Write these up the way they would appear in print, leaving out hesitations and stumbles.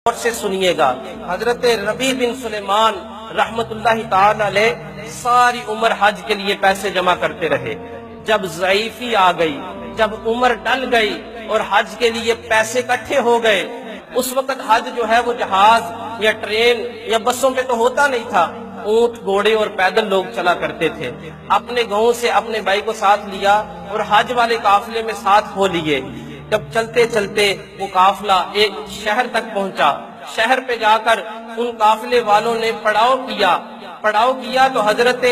اور سے سنیے گا۔ حضرت ربیع بن سلیمان رحمت اللہ تعالی علیہ ساری عمر حج کے لیے پیسے جمع کرتے رہے۔ جب ضعیفی آ گئی، جب عمر ڈل گئی اور حج کے لیے پیسے اکٹھے ہو گئے، اس وقت حج جو ہے وہ جہاز یا ٹرین یا بسوں پہ تو ہوتا نہیں تھا، اونٹ گھوڑے اور پیدل لوگ چلا کرتے تھے۔ اپنے گاؤں سے اپنے بھائی کو ساتھ لیا اور حج والے قافلے میں ساتھ ہو لیے۔ جب چلتے چلتے وہ قافلہ ایک شہر تک پہنچا، شہر پہ جا کر ان قافلے والوں نے پڑاؤ کیا تو حضرت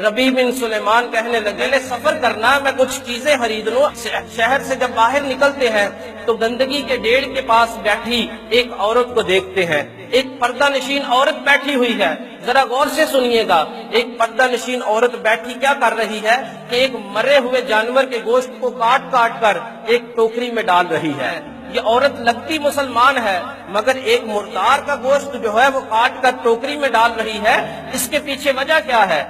ربیع بن سلیمان کہنے لگے سفر کرنا، میں کچھ چیزیں خرید لوں۔ شہر سے جب باہر نکلتے ہیں تو گندگی کے ڈیڑھ کے پاس بیٹھی ایک عورت کو دیکھتے ہیں، ایک پردہ نشین عورت بیٹھی ہوئی ہے۔ ذرا غور سے سنیے گا، ایک پردہ نشین عورت بیٹھی کیا کر رہی ہے کہ ایک مرے ہوئے جانور کے گوشت کو کاٹ کر ایک ٹوکری میں ڈال رہی ہے۔ یہ عورت لگتی مسلمان ہے مگر ایک مردار کا گوشت جو ہے وہ کاٹ کر ٹوکری میں ڈال رہی ہے۔ اس کے پیچھے وجہ کیا ہے؟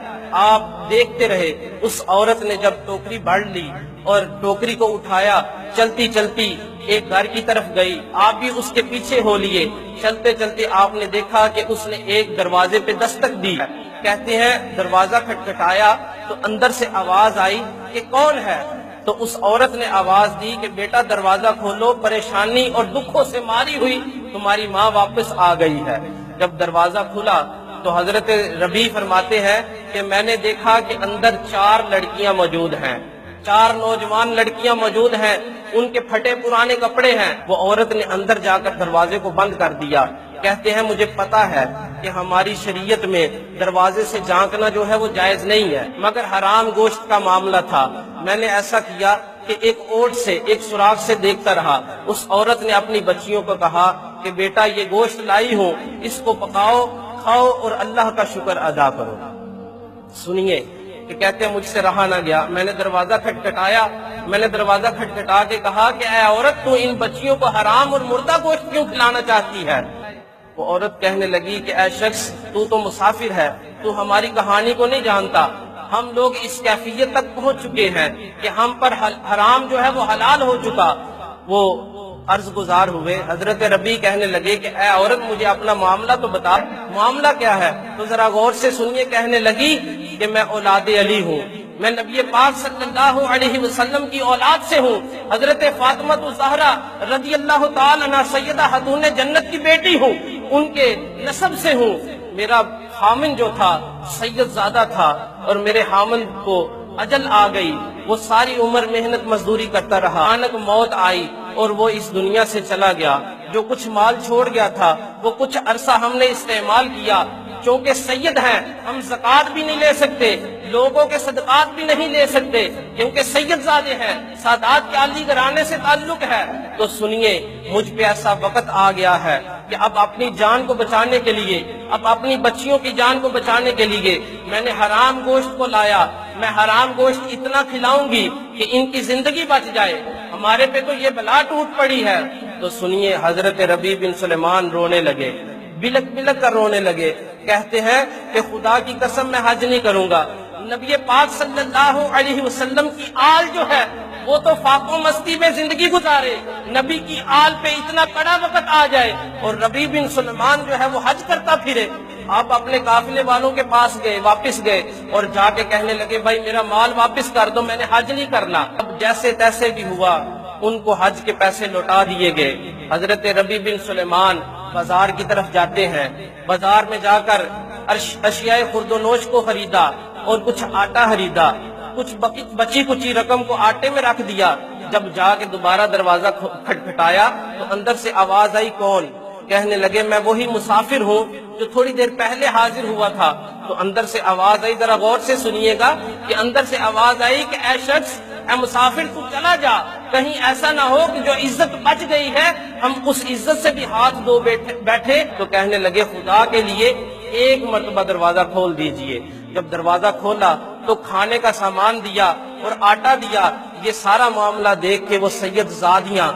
آپ دیکھتے رہے۔ اس عورت نے جب ٹوکری بھر لی اور ٹوکری کو اٹھایا، چلتی چلتی ایک گھر کی طرف گئی، آپ بھی اس کے پیچھے ہو لیے۔ چلتے چلتے آپ نے دیکھا کہ اس نے ایک دروازے پہ دستک دی۔ کہتے ہیں دروازہ کھٹکھٹایا تو اندر سے آواز آئی کہ کون ہے؟ تو اس عورت نے آواز دی کہ بیٹا دروازہ کھولو، پریشانی اور دکھوں سے ماری ہوئی تمہاری ماں واپس آ گئی ہے۔ جب دروازہ کھلا تو حضرت ربیع فرماتے ہیں کہ میں نے دیکھا کہ اندر 4 لڑکیاں موجود ہیں، 4 نوجوان لڑکیاں موجود ہیں، ان کے پھٹے پرانے کپڑے ہیں۔ وہ عورت نے اندر جا کر دروازے کو بند کر دیا۔ کہتے ہیں مجھے پتا ہے کہ ہماری شریعت میں دروازے سے جھانکنا جو ہے وہ جائز نہیں ہے، مگر حرام گوشت کا معاملہ تھا۔ میں نے ایسا کیا کہ ایک اوٹ سے، ایک سوراخ سے دیکھتا رہا۔ اس عورت نے اپنی بچیوں کو کہا کہ بیٹا یہ گوشت لائی ہوں، اس کو پکاؤ، کھاؤ اور اللہ کا شکر ادا کرو۔ سنیے کہ کہتے ہیں مجھ سے رہا نہ گیا، میں نے دروازہ کھٹکھٹا کے کہا کہ اے عورت تو ان بچیوں کو حرام اور مردہ گوشت کیوں کھلانا چاہتی ہے؟ وہ عورت کہنے لگی کہ اے شخص تو مسافر ہے، تو ہماری کہانی کو نہیں جانتا۔ ہم لوگ اس کیفیت تک پہنچ چکے ہیں کہ ہم پر حرام جو ہے وہ حلال ہو چکا۔ وہ عرض گزار ہوئے۔ حضرت ربیع کہنے لگے کہ اے عورت مجھے اپنا معاملہ تو بتا، معاملہ کیا ہے؟ تو ذرا غور سے سنیے۔ کہنے لگی کہ میں اولاد علی ہوں، میں نبی پاک صلی اللہ علیہ وسلم کی اولاد سے ہوں، حضرت فاطمہ الزہرا رضی اللہ تعالی عنہا سیدہ خاتون جنت کی بیٹی ہوں، ان کے نسب سے ہوں۔ میرا خامن جو تھا سید زادہ تھا اور میرے خامن کو اجل آ گئی، وہ ساری عمر محنت مزدوری کرتا رہا، اچانک موت آئی اور وہ اس دنیا سے چلا گیا۔ جو کچھ مال چھوڑ گیا تھا وہ کچھ عرصہ ہم نے استعمال کیا۔ چونکہ سید ہیں ہم زکوٰۃ بھی نہیں لے سکتے، لوگوں کے صدقات بھی نہیں لے سکتے، کیونکہ سید زادے ہیں، سادات کے عالی گھرانے سے تعلق ہے۔ تو سنیے مجھ پہ ایسا وقت آ گیا ہے کہ اب اپنی جان کو بچانے کے لیے، اب اپنی بچیوں کی جان کو بچانے کے لیے میں نے حرام گوشت کو لایا۔ میں حرام گوشت اتنا کھلاؤں گی کہ ان کی زندگی بچ جائے، ہمارے پہ تو یہ بلا ٹوٹ پڑی ہے۔ تو سنیے حضرت ربیع بن سلیمان رونے لگے، بلک بلک کر رونے لگے۔ کہتے ہیں کہ خدا کی قسم میں حج نہیں کروں گا۔ نبی پاک صلی اللہ علیہ وسلم کی آل جو ہے وہ تو فاق و مستی میں زندگی گزارے، نبی کی آل پہ اتنا کڑا وقت آ جائے اور ربیع بن سلیمان جو ہے وہ حج کرتا پھرے۔ آپ اپنے قافلے والوں کے پاس گئے، واپس گئے اور جا کے کہنے لگے بھائی میرا مال واپس کر دو، میں نے حج نہیں کرنا۔ اب جیسے تیسے بھی ہوا ان کو حج کے پیسے لوٹا دیے گئے۔ حضرت ربیع بن سلیمان بازار کی طرف جاتے ہیں، بازار میں جا کر اشیاء خرد و نوش کو خریدا اور کچھ آٹا خریدا، کچھ بچی کچی رقم کو آٹے میں رکھ دیا۔ جب جا کے دوبارہ دروازہ کھٹکھٹایا تو اندر سے آواز آئی کون؟ کہنے لگے میں وہی مسافر ہوں جو تھوڑی دیر پہلے حاضر ہوا تھا۔ تو اندر سے آواز آئی، ذرا غور سے سنیے گا کہ اندر سے آواز آئی کہ اے شخص، اے مسافر تو چلا جا، کہیں ایسا نہ ہو کہ جو عزت بچ گئی ہے ہم اس عزت سے بھی ہاتھ دھو بیٹھے۔ تو کہنے لگے خدا کے لیے ایک مرتبہ دروازہ کھول دیجئے۔ جب دروازہ کھولا تو کھانے کا سامان دیا اور آٹا دیا۔ یہ سارا معاملہ دیکھ کے وہ سید زادیاں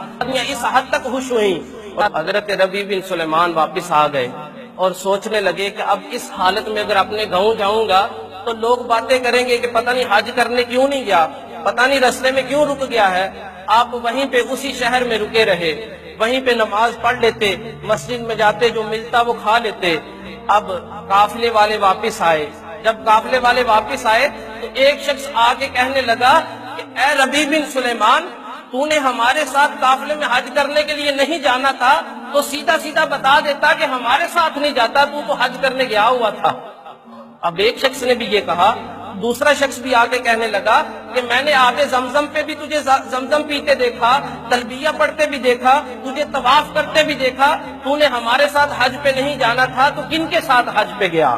اس حد تک خوش ہوئیں اور حضرت ربیع بن سلیمان واپس آ گئے اور سوچنے لگے کہ اب اس حالت میں اگر اپنے گاؤں جاؤں گا تو لوگ باتیں کریں گے کہ پتہ نہیں حج کرنے کیوں نہیں گیا۔ پتہ نہیں رستے میں کیوں رک گیا ہے، آپ وہیں پہ اسی شہر میں رکے رہے، وہیں پہ نماز پڑھ لیتے، مسجد میں جاتے، جو ملتا وہ کھا لیتے۔ اب قافلے والے واپس آئے، جب قافلے والے واپس آئے تو ایک شخص آگے کہنے لگا کہ اے ربیع بن سلیمان، تو نے ہمارے ساتھ قافلے میں حج کرنے کے لیے نہیں جانا تھا تو سیدھا سیدھا بتا دیتا کہ ہمارے ساتھ نہیں جاتا، تو حج کرنے گیا ہوا تھا۔ اب ایک شخص نے بھی یہ کہا، دوسرا شخص بھی آگے کہنے لگا کہ میں نے آگے زمزم پہ بھی تجھے زمزم پیتے دیکھا، تلبیہ پڑھتے بھی دیکھا، تجھے طواف کرتے بھی دیکھا، تو نے ہمارے ساتھ حج پہ نہیں جانا تھا تو کن کے ساتھ حج پہ گیا؟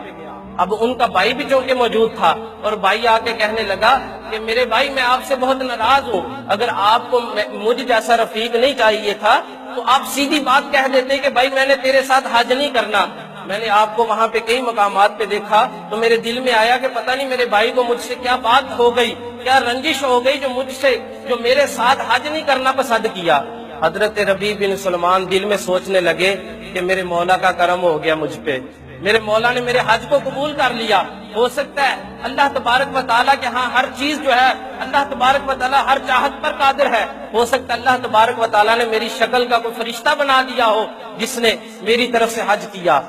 اب ان کا بھائی بھی چونکہ موجود تھا، اور بھائی آ کے کہنے لگا کہ میرے بھائی میں آپ سے بہت ناراض ہوں، اگر آپ کو مجھ جیسا رفیق نہیں چاہیے تھا تو آپ سیدھی بات کہہ دیتے کہ بھائی میں نے تیرے ساتھ حج نہیں کرنا۔ میں نے آپ کو وہاں پہ کئی مقامات پہ دیکھا تو میرے دل میں آیا کہ پتہ نہیں میرے بھائی کو مجھ سے کیا بات ہو گئی، کیا رنجش ہو گئی جو میرے ساتھ حج نہیں کرنا پسند کیا۔ حضرت ربیع بن سلیمان دل میں سوچنے لگے کہ میرے مولا کا کرم ہو گیا مجھ پہ، میرے مولا نے میرے حج کو قبول کر لیا۔ ہو سکتا ہے اللہ تبارک و تعالیٰ کے ہاں ہر چیز جو ہے، اللہ تبارک و تعالیٰ ہر چاہت پر قادر ہے، ہو سکتا ہے اللہ تبارک و تعالیٰ نے میری شکل کا کوئی فرشتہ بنا دیا ہو جس نے میری طرف سے حج کیا۔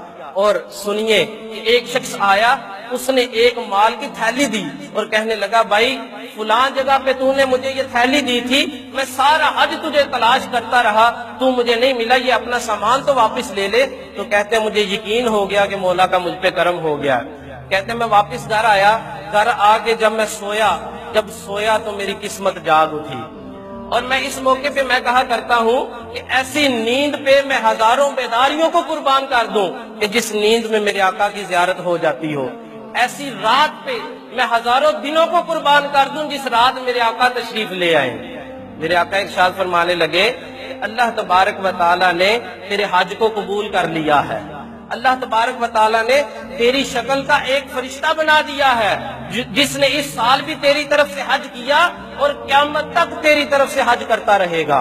اور سنیے کہ ایک شخص آیا، اس نے ایک مال کی تھیلی دی اور کہنے لگا بھائی فلاں جگہ پہ تو نے مجھے یہ تھیلی دی تھی، میں سارا حج تجھے تلاش کرتا رہا، تو مجھے نہیں ملا، یہ اپنا سامان تو واپس لے لے۔ تو کہتے ہیں مجھے یقین ہو گیا کہ مولا کا مجھ پہ کرم ہو گیا۔ کہتے ہیں میں واپس گھر آیا، گھر آ کے جب میں سویا تو میری قسمت جاگ اٹھی۔ اور میں اس موقع پہ میں کہا کرتا ہوں کہ ایسی نیند پہ میں ہزاروں بیداریوں کو قربان کر دوں کہ جس نیند میں میرے آقا کی زیارت ہو جاتی ہو، ایسی رات پہ میں ہزاروں دنوں کو قربان کر دوں جس رات میرے آقا تشریف لے آئے۔ میرے آقا ارشاد فرمانے لگے کہ اللہ تبارک و تعالیٰ نے تیرے حج کو قبول کر لیا ہے، اللہ تبارک و تعالیٰ نے تیری شکل کا ایک فرشتہ بنا دیا ہے جس نے اس سال بھی تیری طرف سے حج کیا اور قیامت تک تیری طرف سے حج کرتا رہے گا۔